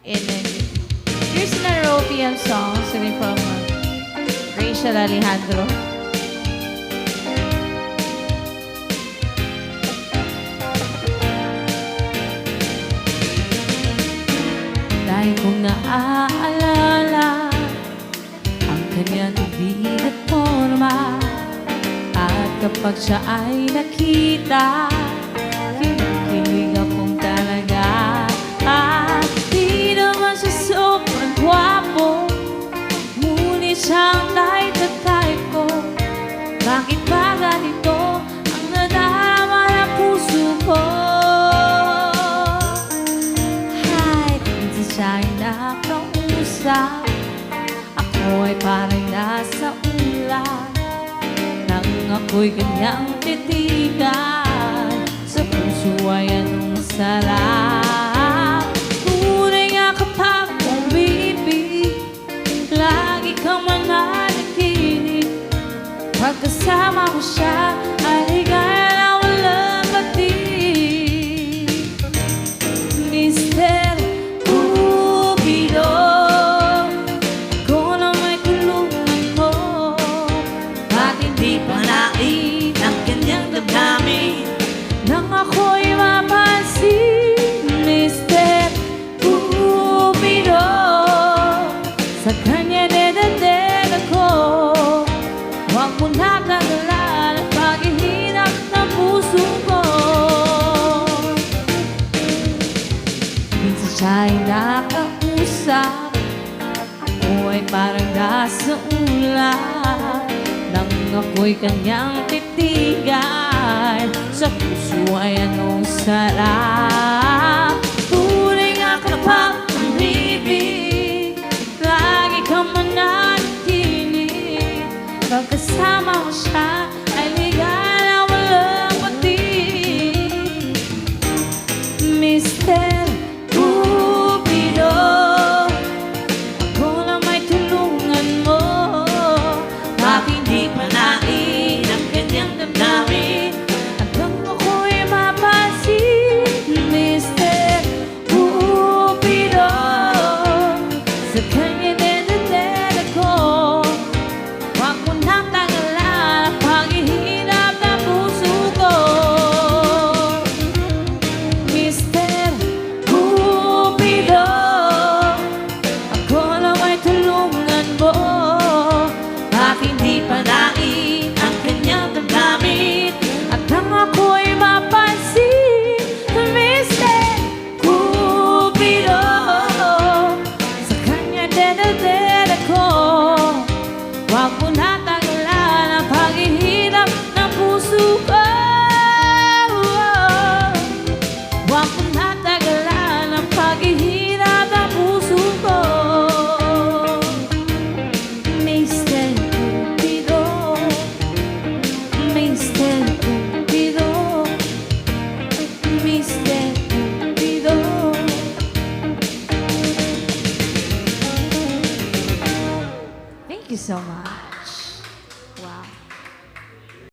in it. Here's an European song singing from Rachel Alejandro. Dahil kong naaalala ang kanyang ibig at forma, at kapag siya ay nakita, kinikilig akong talaga. Di naman siya sobrang gwapo, ngunit siyang light at type ko. Bakit ba ganito ang nadama ng puso ko? Siya ay nakausap, ako ay parang nasa ulan, nang ako'y kanyang titigan, sa puso ay anong sarap. Tunay nga kapag umibig, lagi kang mananaginig. Pagkasama ko siya ay ligaya na walang batid. Mister nang ako'y mapansin, Mr. Cupido, sa kanya dededed ako. Huwag mo na tagalan ang paghihinap ng puso ko. Minsan siya'y nakausap, ako ay parang nasa ulan, nang ako'y kanyang titigan, sa puso ay anong sarap.